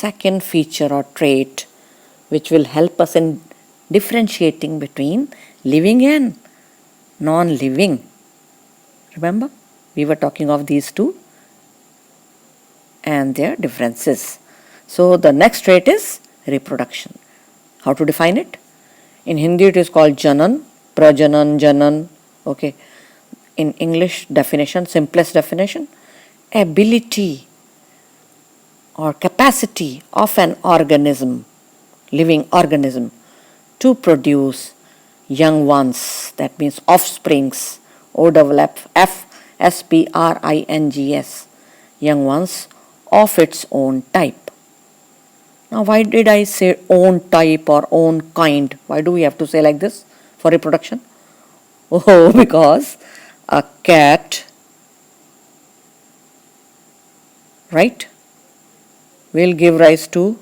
second feature or trait which will help us in differentiating between living and non-living. Remember, we were talking of these two and their differences. So the next trait is reproduction. How to define it? In Hindi it is called janan, prajanan, janan. Okay. In English definition, simplest definition, ability or capacity of an organism, living organism, to produce young ones, that means offsprings, OFFSPRINGS, young ones of its own type. Now, why did I say own type or own kind? Why do we have to say like this for reproduction? Oh, because a cat, right, will give rise to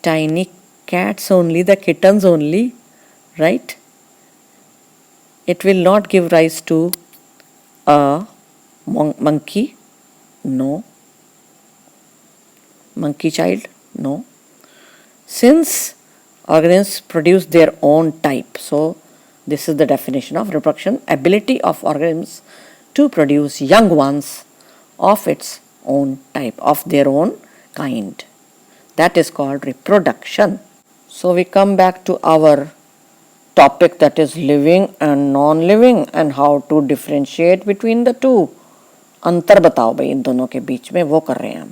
tiny cats only, the kittens only, right? It will not give rise to a monkey, no. Monkey child, no. Since organisms produce their own type, so this is the definition of reproduction, ability of organisms to produce young ones of its own type, of their own kind. That is called reproduction. So we come back to our topic, that is living and non-living, and how to differentiate between the two. अंतर बताओ भाई इन दोनों के बीच में, वो कर रहे हैं हम.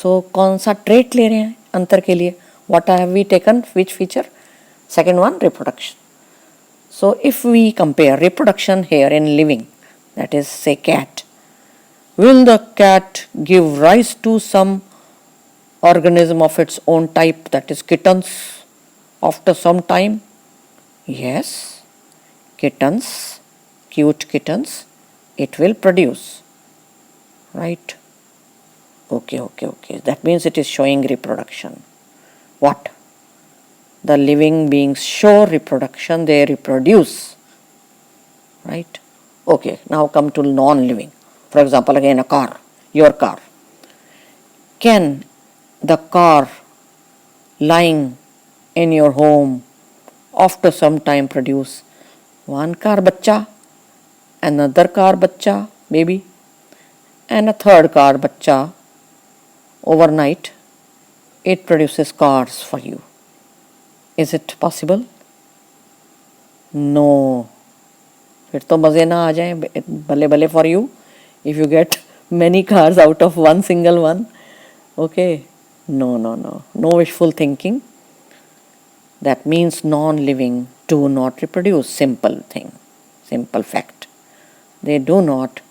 सो कौन सा ट्रेट ले रहे हैं अंतर के लिए? What have we taken, which feature? Second one, reproduction. So if we compare reproduction here in living, that is say cat, will the cat give rise to some organism of its own type, that is kittens, after some time? Yes, kittens, cute kittens, it will produce, right? Okay, that means it is showing reproduction. What? The living beings show reproduction, they reproduce, right? Okay, now come to non-living. For example, again a car, your car. Can the car lying in your home after some time produce one car bachcha, another car bachcha, baby, and a third car bachcha? Overnight, it produces cars for you. Is it possible? No. फिर तो मज़े ना आ जाए, भले भले for you if you get many cars out of one single one. Okay, no wishful thinking. That means non-living do not reproduce. Simple thing, simple fact. They do not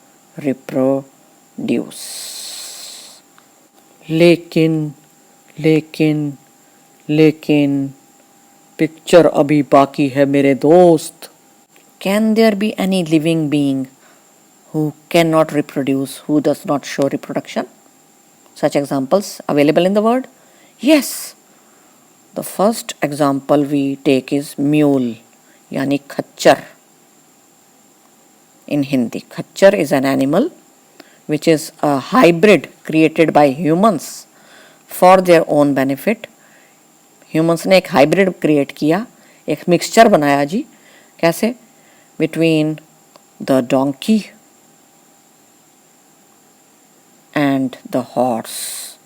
reproduce. लेकिन picture अभी बाकी है मेरे दोस्त. Can there be any living being who cannot reproduce, who does not show reproduction? Such examples available in the world? Yes. The first example we take is mule, यानी खच्चर. In Hindi, खच्चर is an animal which is a hybrid created by humans for their own benefit. Humans ने एक hybrid create किया, एक mixture बनाया जी. कैसे? Between the donkey and the horse.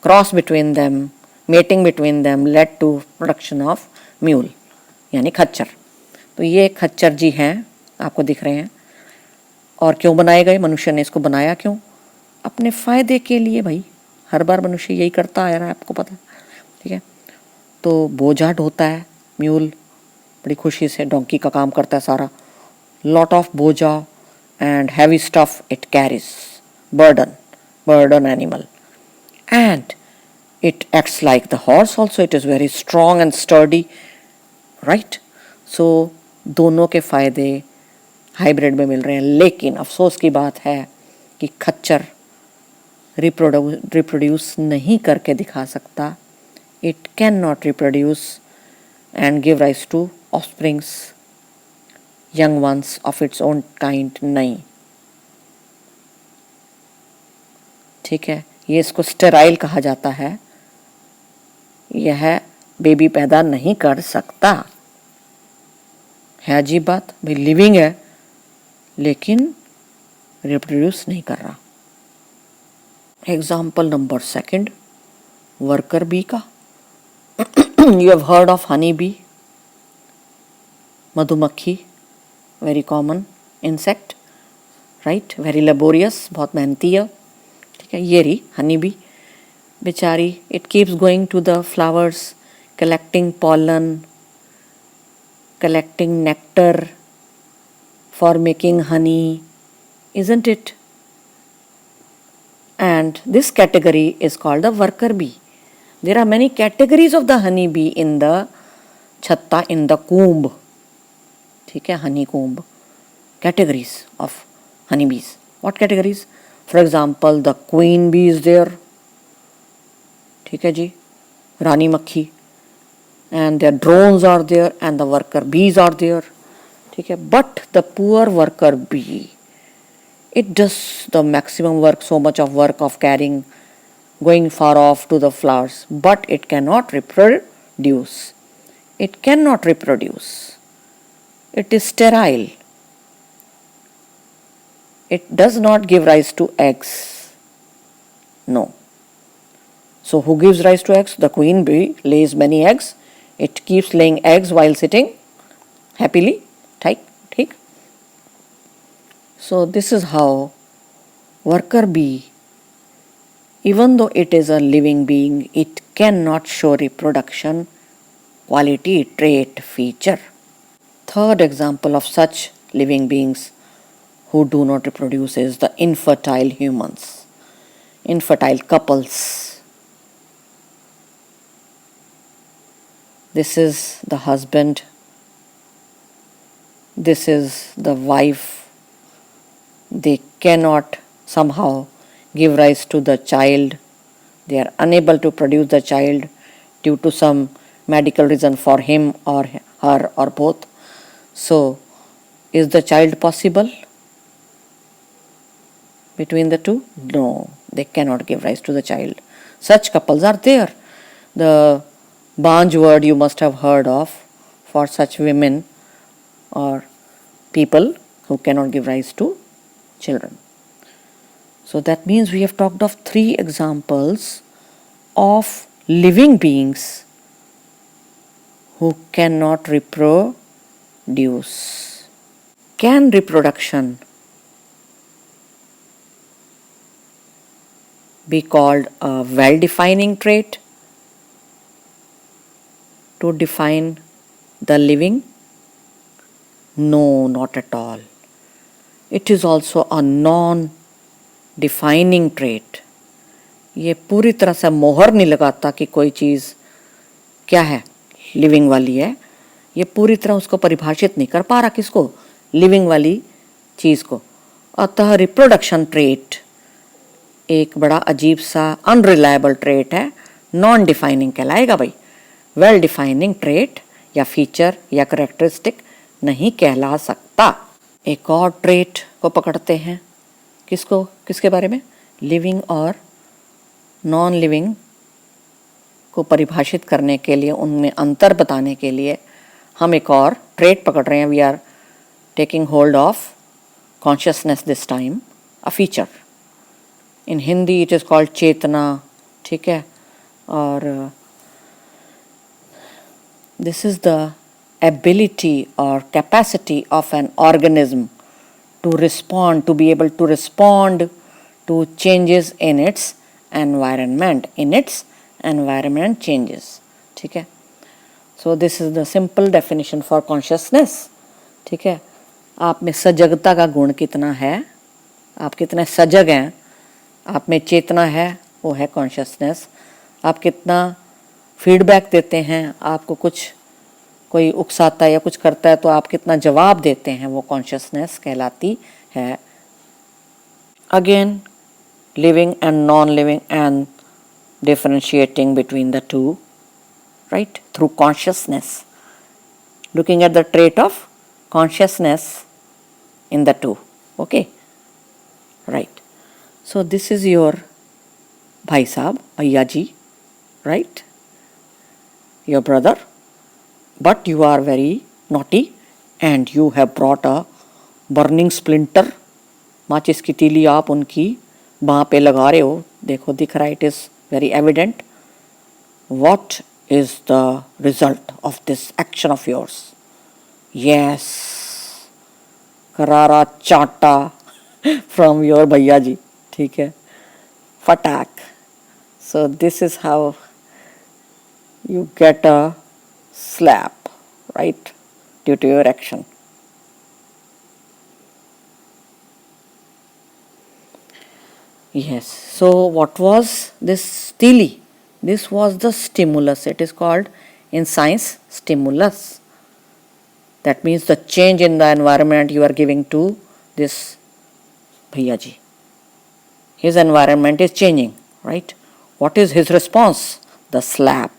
Cross between them, mating between them led to production of mule, यानी खच्चर. तो ये खच्चर जी हैं, आपको दिख रहे हैं. और क्यों बनाए गए? मनुष्य ने इसको बनाया क्यों? अपने फ़ायदे के लिए भाई. हर बार मनुष्य यही करता आ रहा है, आपको पता है, ठीक है. तो बोझा ढोता है म्यूल, बड़ी खुशी से डोंकी का काम करता है सारा. लॉट ऑफ बोझा and heavy stuff it carries, burden animal, and it acts like the horse also. It is very strong and sturdy, right? So दोनों के फायदे हाइब्रिड में मिल रहे हैं. लेकिन अफसोस की बात है कि खच्चर रिप्रोड्यूस नहीं करके दिखा सकता. It cannot reproduce and give rise to offsprings, young ones of its own kind. नहीं. ठीक है, ये इसको स्टेराइल कहा जाता है, यह बेबी पैदा नहीं कर सकता है। अजीब बात भाई, लिविंग है लेकिन रिप्रोड्यूस नहीं कर रहा। Example number second, worker bee का। You have heard of honey bee, मधुमक्खी, very common insect, right, very laborious, बहुत मेहनती है, ठीक है। ये रही हनी बी बेचारी, it keeps going to the flowers, collecting pollen, collecting nectar for making honey, isn't it? And this category is called the worker bee. There are many categories of the honey bee in the छत्ता, in the comb, ठीक है, honey comb. Categories of honey bees. What categories? For example, the queen bee is there, ठीक है जी, रानी मक्खी, and their drones are there and the worker bees are there, ठीक है। But the poor worker bee, it does the maximum work, so much of work of carrying, going far off to the flowers, but it cannot reproduce. It cannot reproduce. It is sterile. It does not give rise to eggs. No. So who gives rise to eggs? The queen bee lays many eggs. It keeps laying eggs while sitting happily. ठीक. So this is how worker bee, even though it is a living being, it cannot show reproduction quality, trait, feature. Third example of such living beings who do not reproduce is the infertile humans, infertile couples. This is the husband, this is the wife. They cannot somehow give rise to the child. They are unable to produce the child due to some medical reason for him or her or both. So, is the child possible between the two? No, they cannot give rise to the child. Such couples are there. The Banj word you must have heard of for such women or people who cannot give rise to children. So that means we have talked of 3 examples of living beings who cannot reproduce. Can reproduction be called a well-defining trait to define the living? No, not at all. It is also a non-defining trait. ये पूरी तरह से मोहर नहीं लगाता कि कोई चीज़ क्या है, लिविंग वाली है। ये पूरी तरह उसको परिभाषित नहीं कर पा रहा, किसको, लिविंग वाली चीज़ को। अतः रिप्रोडक्शन ट्रेट एक बड़ा अजीब सा अनरिलायबल ट्रेट है, नॉन डिफाइनिंग कहलाएगा भाई। वेल डिफाइनिंग ट्रेट या फीचर या करेक्टरिस्टिक नहीं कहला सकता। एक और ट्रेट को पकड़ते हैं, किसको, किसके बारे में, लिविंग और नॉन लिविंग को परिभाषित करने के लिए, उनमें अंतर बताने के लिए हम एक और ट्रेट पकड़ रहे हैं। We are taking hold of consciousness this time, a feature. In Hindi it is called chetna, ठीक है। और this is the ability or capacity of an organism to respond, to be able to respond to changes in its environment, in its environment changes, ठीक है। So this is the simple definition for consciousness, ठीक है। आप में सजगता का गुण कितना है, आप कितने सजग हैं, आप में चेतना है, वो है कॉन्शियसनेस। आप कितना फीडबैक देते हैं, आपको कुछ कोई उकसाता है या कुछ करता है तो आप कितना जवाब देते हैं, वो कॉन्शियसनेस कहलाती है। Again living and non living and differentiating between the two, right, through consciousness, looking at the trait of consciousness in the two. Okay, right. So this is your भाई साहब, भैया जी, right? Your brother, but you are very naughty and you have brought a burning splinter. माचिस की तीली आप उनकी बाँ पे लगा रहे हो, देखो दिख रहा है, it is very evident. What is the result of this action of yours? Yes, करारा चाटा from your भैया जी, ठीक है, फटाक. So this is how you get a slap, right, due to your action. Yes, so what was this tili? This was the stimulus. It is called in science stimulus. That means the change in the environment you are giving to this bhaiya ji. His environment is changing, right? What is his response? The slap.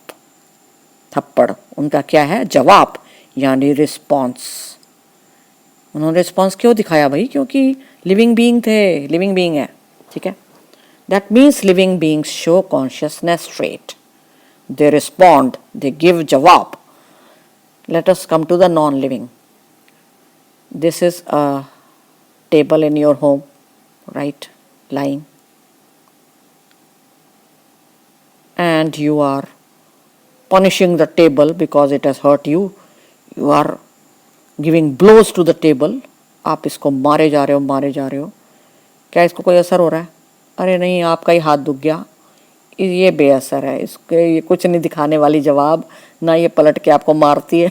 थप्पड़. उनका क्या है? जवाब यानी response. उन्होंने response क्यों दिखाया भाई? क्योंकि लिविंग बीइंग थे, लिविंग बीइंग है, ठीक है. That means living beings show consciousness trait. They respond, they give जवाब. Let us come to the non-living. This is a table in your home, right, lying, and you are punishing the table because it has hurt you. You are giving blows to the table. आप इसको मारे जा रहे हो. क्या इसको कोई असर हो रहा है? अरे नहीं, आपका ही हाथ दुख गया. ये बेअसर है, इसके ये कुछ नहीं दिखाने वाली जवाब, ना ये पलट के आपको मारती है.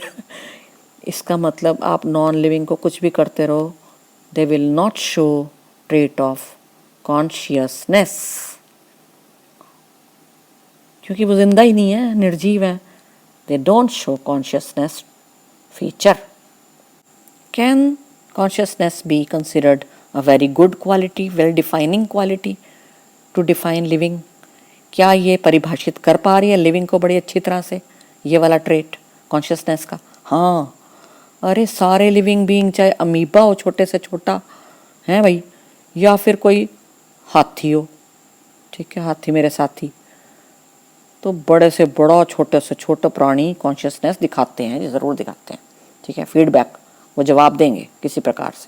इसका मतलब आप नॉन लिविंग को कुछ भी करते रहो, they will not show trait of consciousness, क्योंकि वो जिंदा ही नहीं है, निर्जीव है. They don't show consciousness feature. Can consciousness be considered a very good quality, well defining quality to define living? क्या ये परिभाषित कर पा रही है लिविंग को बड़ी अच्छी तरह से, ये वाला ट्रेट कॉन्शियसनेस का? हाँ, अरे सारे लिविंग बीइंग, चाहे अमीबा हो छोटे से छोटा है भाई, या फिर कोई हाथी हो, ठीक है, हाथी मेरे साथी, तो बड़े से बड़ा छोटे से छोटा प्राणी कॉन्शियसनेस दिखाते हैं, ज़रूर दिखाते हैं, ठीक है. फीडबैक, वो जवाब देंगे किसी प्रकार से.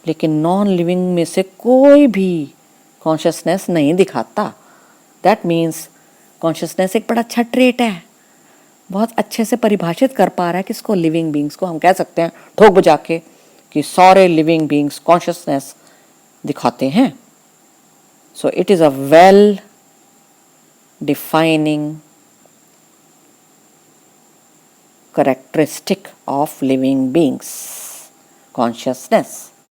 लेकिन नॉन लिविंग में से कोई भी कॉन्शियसनेस नहीं दिखाता. दैट मीन्स कॉन्शियसनेस एक बड़ा अच्छा ट्रेट है, बहुत अच्छे से परिभाषित कर पा रहा है किसको? लिविंग बीइंग्स को. हम कह सकते हैं ठोक बजा के कि सारे लिविंग बीइंग्स कॉन्शियसनेस दिखाते हैं. So it is a well defining characteristic of living beings, consciousness.